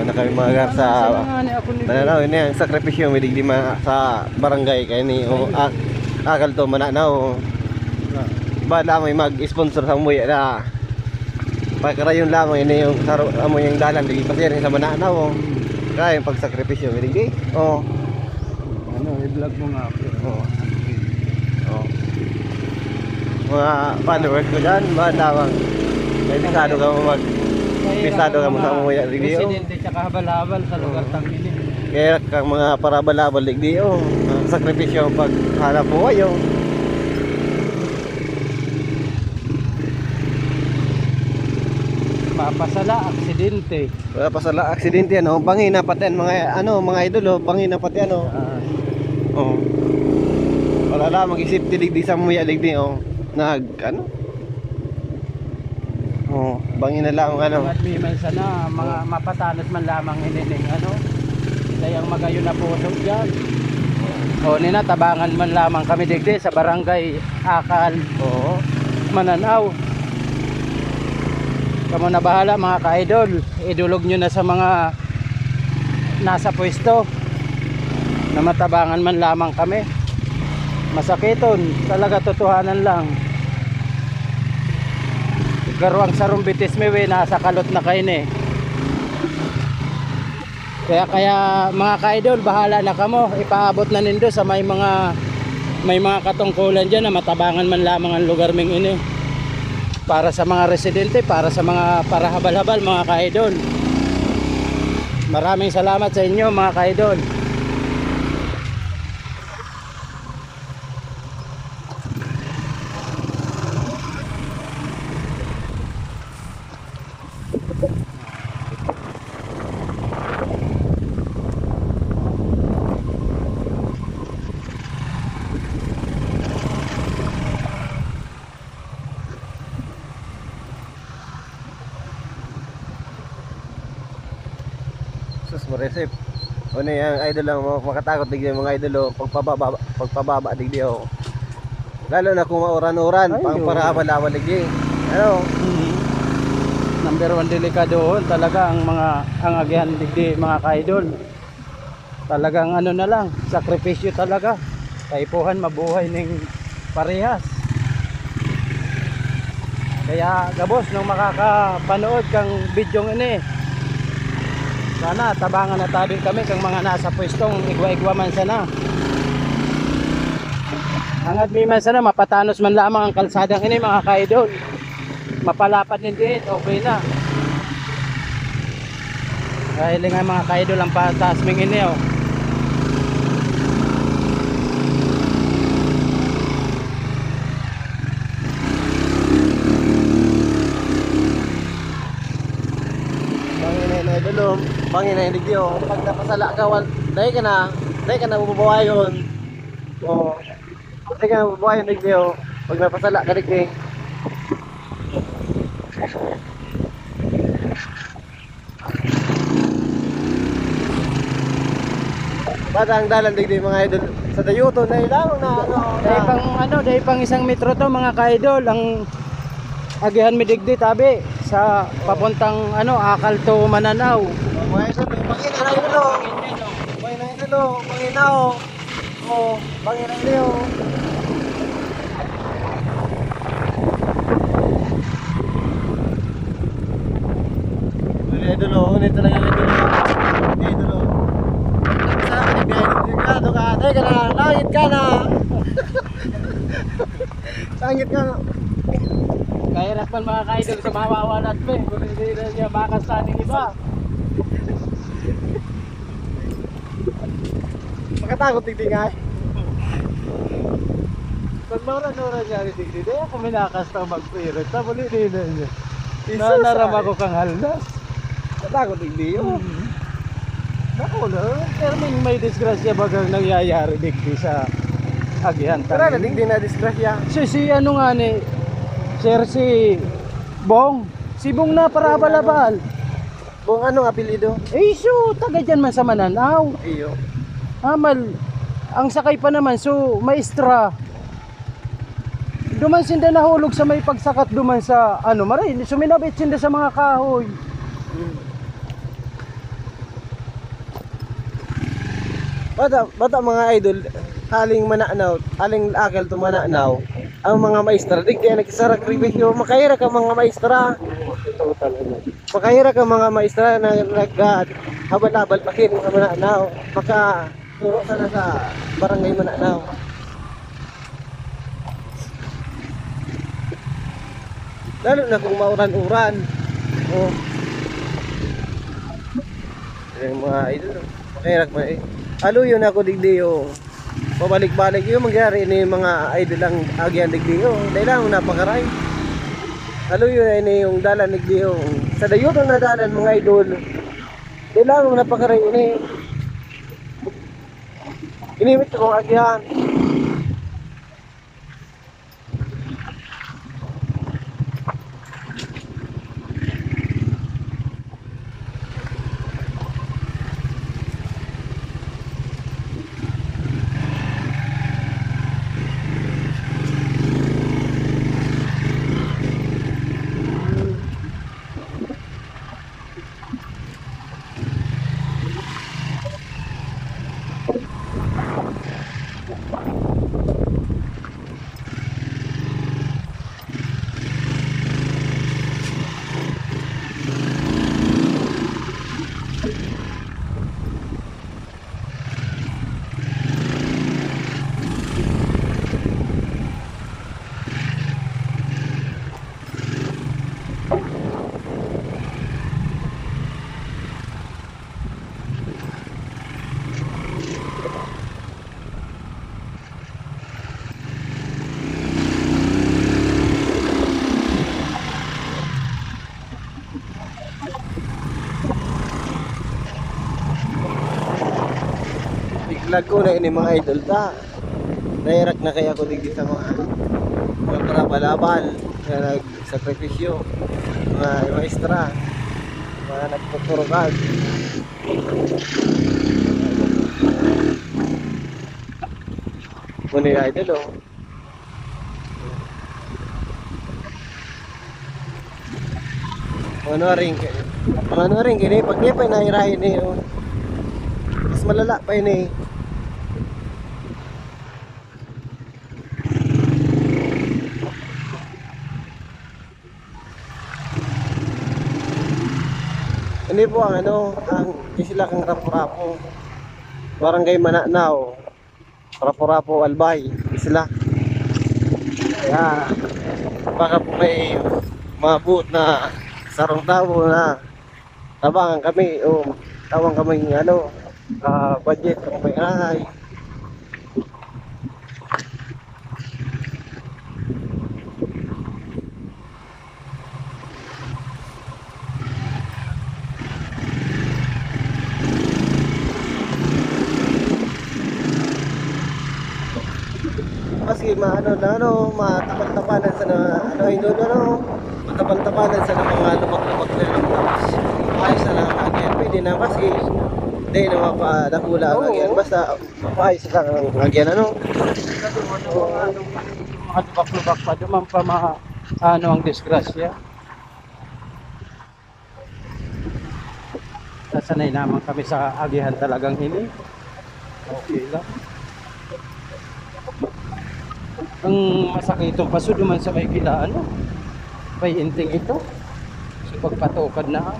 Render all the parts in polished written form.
na kami mga sa Mananaw. Ini ang sakripisyo midig di sa barangay kay ni akal to Mananaw. Ba lamay mag-sponsor sa umuya na pagkarayon lamang ini yung saro amo yung dalan di pasir sa Mananaw. Kaya yung pagsakripisyo midig di. Oh. Ano, i-vlog mo nga ako. Oh. Oh. Mga followers ko dyan, ba lamang may bisado ka mo bisado ka mo sa umuya di. Presidente tsaka habal-habal sa lugar Tangili. Kaya kang mga parabalabal di sakripisyo pag hanap buhay oh. Papasala, aksidente. Wala pa sa aksidente ano, pangina pati mga mga idol pangina pati oh. Wala lang mag-isip tilig di sa muya ligdi nag oh, bangina lang At may man sana mga mapatanas man lamang hiniling dayang magayon na puso dyan. O nina tabangan man lamang kami digdi sa barangay Akal oo. Mananaw. Kamu na bahala mga ka-idol, idulog nyo na sa mga nasa pwesto na matabangan man lamang kami. Masakiton, talaga totohanan lang. Garwang sarong bitis mewe, nasa kalot na kayo ni. Kaya mga ka-idol, bahala na kamo, ipaabot na nindo sa may mga katungkulan dyan na matabangan man lamang ang lugar ming ini. Para sa mga residente, para sa mga habal-habal mga ka-idol. Maraming salamat sa inyo mga ka-idol. Sus maresip. Ano yung idol lang makatakot digdi mga idol pagpababa digdi Lalo na kung mauran-uran pang para abal-abal digdi. Number 1 delikado talaga ang agihan digdi mga ka-idol. Talagang na lang, sakripisyo talaga. Kaipuhan mabuhay ning parehas. Kaya gabos nung makakapanood kang bidyong ini, sana tabangan na tabi kami kang mga nasa pwestong igwa-igwa man sana. Hangad mi man sana mapatanos man lamang ang kalsadang ini mga ka-idol. Mapalapad hindi, okay na. Dahil nga mga ka-idol ang pataas ming ini Bangina hindi pag napasala ka dahil ka na bubuhayon dahil ka na bubuhayon hindi pag napasala ka digdi batang dalan digdi mga idol sa dayuto na ilang dahil pang isang metro to mga ka-idol ang agihan mi digdi tabi sa papuntang Akal to Mananaw. Mga idol, pangina na idol pangina pangina niyo idol ulit talaga idol sabi ni Biyado ka tayo ka na langit ka na langit ka na. Kahirap man mga ka-idol sa mawawalat mo kung hindi na niya makastaning iba. Makatakot tigdi nga pag mauran-uran niya rin tigdi di ako minakasta mag-pirate tabuli din na niya narama ko kang halnas. Makatakot tigdi Naku na, pero may disgrasya bagang nangyayari digdi sa agihan pero na digdi na disgrasya si nga ni Sir si Bong na para abal-abal. Bong anong apelido? Taga dyan man sa Mananaw. Iyo Amal, ang sakay pa naman maestra. Duman sinda nahulog sa may pagsakat duman sa maray suminabit sinda sa mga kahoy. bata mga idol, haling mananaw, haling akal to mananaw, ang mga maestra, di kaya nagsasakripisyo, makahira ka mga maestra, Ito talaga. makahira ka mga maestra na habal-habal pa kin mga mananaw, maka turo sana sa barangay mananaw. Lalo na kung mauran-uran. Oh. Yung mga idol, makahirap man eh. Alo yun ako digdiyo. Pabalik-balik yung mangyari ni mga idol ang agyan digdiyo. Dahil lang napakaray. Alo yun ay ni yung dalan digdiyo. Sa dayo na dalan mga idol. Dahil lang napakaray ini. Inimit ko agyan. Vlog ko na ini mga idol ta. Nairak na kaya ko digdi sa mga karabal-abal na nagsakripisyo, mga maestra, mga nagtuturukan. Muna yung idol oh. Ano rin kini pag di pa nairahin eh oh. Mas malala pa ini. Hindi po ang ang isla kang Rapu-Rapu. Barangay Mananaw. Rapu-Rapu Albay, isla. Kaya baka po may mabut na sarong tao na tabangan kami o tawang kami budget kung may ahay. Kasi matapal-tapalan sa matapal-tapalan sa mga lubak-lubak na tapos ayos na lang agyan. Pwede na kasi hindi na mapadakula ang agyan. Basta mapaayos lang ang agyan Mga lubak-lubak pa, duman pa ang disgrasya. Nasanay naman kami sa agihan talagang ini. Okay lang. Ang masakitong paso duman sa may gilaan, may inting ito. So pagpatukad na.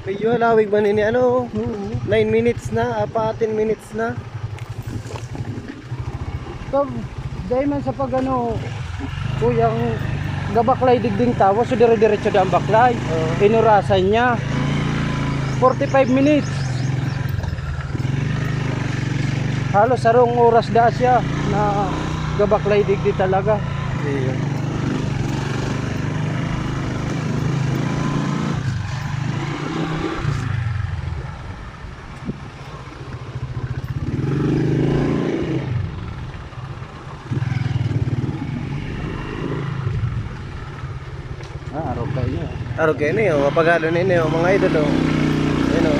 Medyo halawig man ini 9 minutes na, 10 minutes na. So, dahil man sa kuyang gabaklay digding tawo, so dire-diretso da ang baklay. Inurasan niya 45 minutes. Halos sarong oras da siya na gabaklay digdi talaga. Iya. Araw kayo. Araw kayo niyo, mapagalo ninyo mga idol oh. Ayun oh.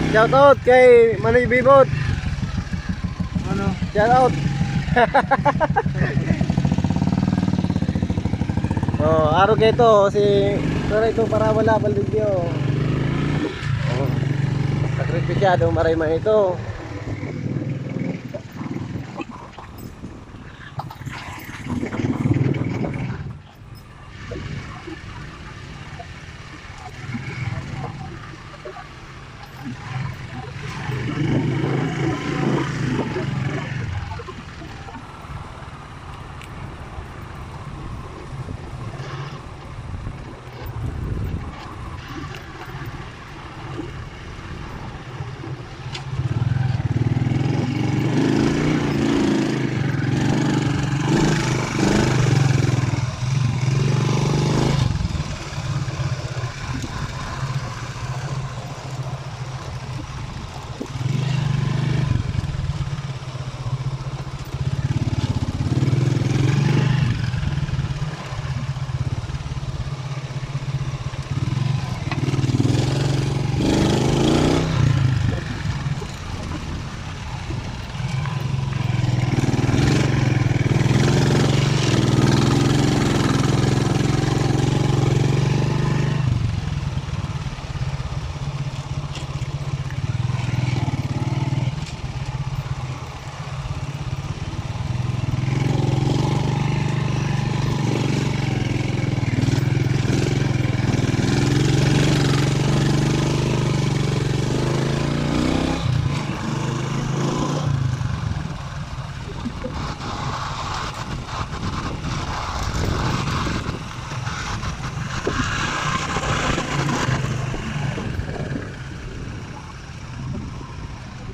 Shout out kay Manoy Bibot. Ano? Shout out. Oh, araw kayo to si Tara ito para wala baldigyo. Oh. Sakripisyado maray man ito.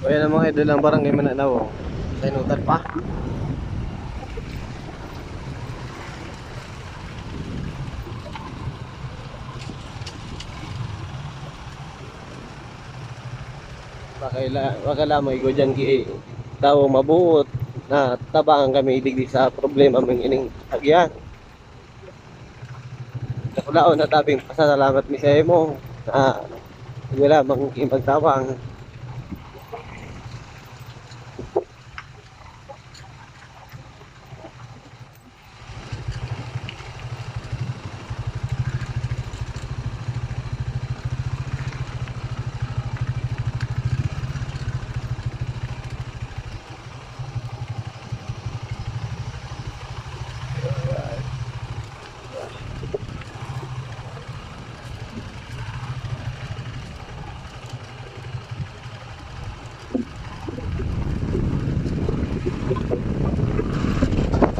O yan ang mga idol ng barangay Mananaw. Sa inutan pa. Baka lamay ko dyan ki tao mabuot na tabaan kami iligdi sa problema mong ining agyan. Nakulaon na tabing pasalamat mi sa imo na wala mang impagtawang.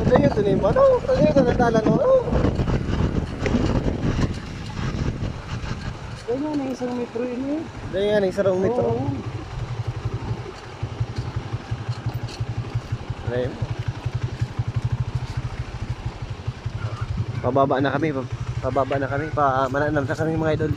Ano yun tunin mo? Ano? Ano yun natalan mo? Ano? Ganyan ang isang metro ini. Dahil yan, isarong metro. Oo. Ayun. Pababa na kami. Pababa na kami. Mananam na kami mga idol.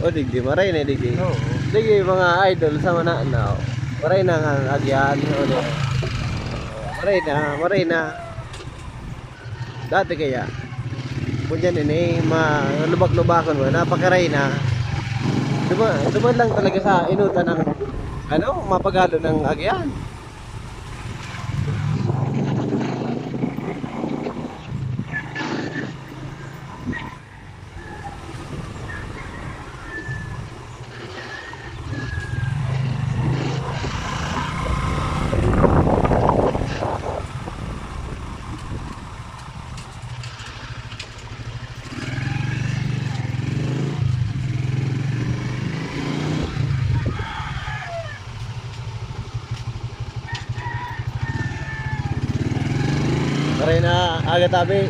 O digdi maray na digdi. Oo. Digdi mga idol sa Mananaw. Maray na nga agyan. Maray na. Dati kaya. Kunyan ini malubak-lubakon mo. Napakaray na. Duman lang talaga sa inutan ng mapagalo ng agyan. aga tabi.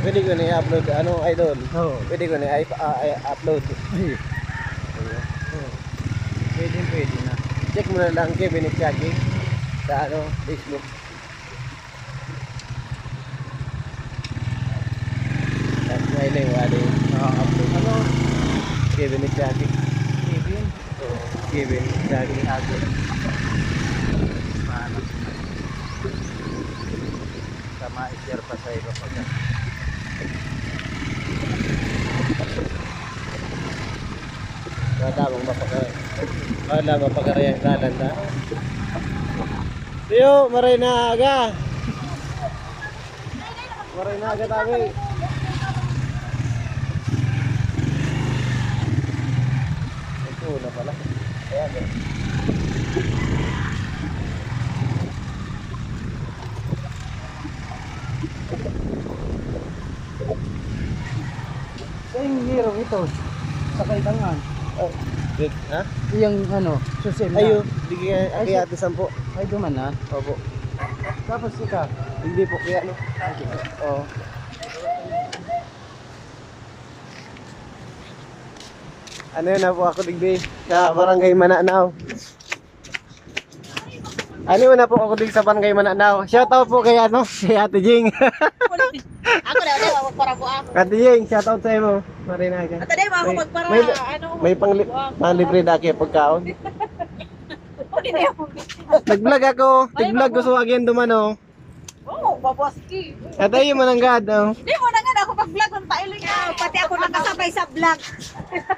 Pwede ko na i-upload, ano idol? Oo. Pwede ko na i-upload. Pwede na. Check mo na lang Kevin Chagi sa ano, Facebook. That's my name, wali. Upload. Ano? Kevin Chagi. Kevin? Kevin Chagi. Paano? Tama, i-share pa sa iba pag Wala mapakarayan kanan na. Tiyo, maray na aga. Maray na aga tabi. Ito na pala. Ayan. yung hero ito. Sa kaitangan. Oh, good. Ha? Yung ano, susim na. Ayo, di kaya ate 10. Ay, duman na. Opo. Tapos ika. Hindi po kaya no. Oo. Ano yun na po ako digdi sa Barangay Mananaw. Ano yun na po ako digdi sa Barangay Mananaw. Shout out po kay ano, kay Ate Jing. Ako na ulit, magpara po ako. Ate Jing, shout out sa iyo. Marinaga. At today, ako magpara, ano, May panglibre na kayo pagkaon. hindi na ako. Nag-vlog ako, tig-vlog ko sa wagyan dumano. Oo, babaski. At ayun mananggad. Oh. Hindi mo na nga ako mag-vlog kung tailing pati ako nakasabay sa vlog.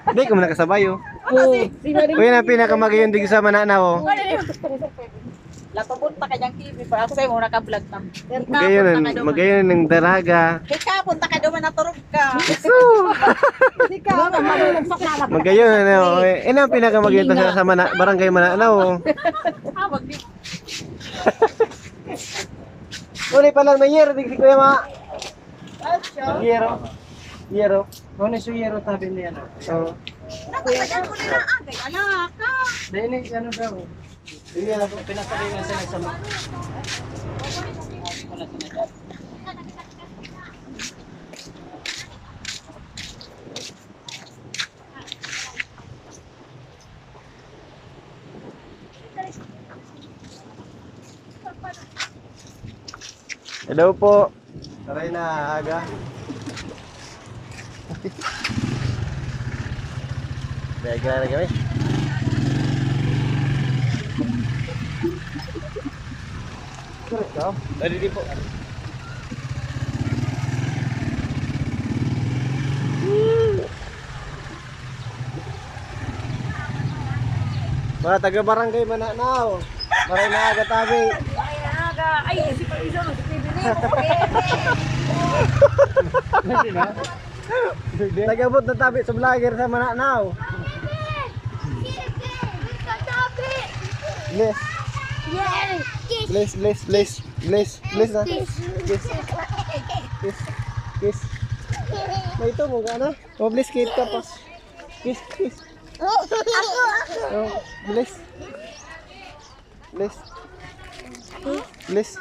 Hindi ko man nakasabay oh. Kasi, Kuya na pinakamagayon dig sa Mananaw. Oh. Latubot pa kanyang TV pa. Ako sa'yo mo naka-vlog tam. Magayon ng daraga. Ika, punta ka duman naturog ka. So, Ika, malulagsak na lang. magayon ano. Ina ang pinakamagayon to sa Barangay Mananaw. Oh. Hawag di. Uli pa lang na yero, dig si Kuya Ma. Yero. Yero. Kung ano yung hero tabi niya no? Oo. Nakatagal ko nila agay. Anak ka. Dahil ano daw. Sige na po. Pinasabay nga sila sa mga. Hello po. Taray na aga. Baga na kami. Correct ka? Ready po. Mga taga Barangay Mananaw. Maray na aga tabi. Ay, aga. Ay, si Paiso. Si Pibili. Hindi na. Tagabot na tabi sa vlogger sa Mananaw. Bless. Bless, bless, bless, bless, bless na. Bless. Kiss. Kiss. May ito mo gana? Oh, bless kit ka pa. Kiss, kiss. Oh, bless. Bless. Bless.